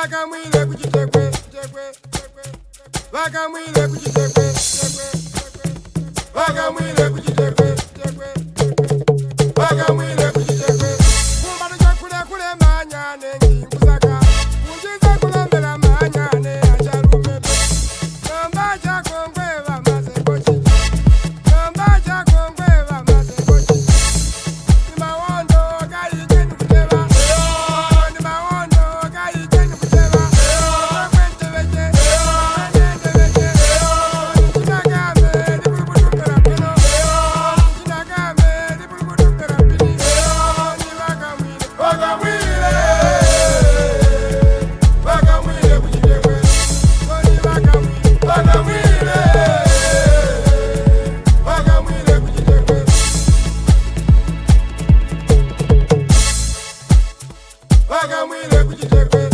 Akamwile kuchitekwe, Akamwile kuchitekwe, Akamwile kuchitekwe, Akamwile kuchitekwe. Kumbano chakule kule manyane ngikusaka, kunjiza kulembela manyane acharupepe. Namba chakongwe bamaze kochi, namba chakongwe bamaze kochi. Ni mawondo gali jeni kuteba, ni mawondo gali jeni kuteba. Kwente beje, kwente beje. Chinagame di bulbutupera pino, chinagame di bulbutupera pini. Ni Akamwile, Akamwile, Akamwile kuchitekwe. Ni Akamwile, Akamwile, Akamwile kuchitekwe. Akamwile kuchitekwe.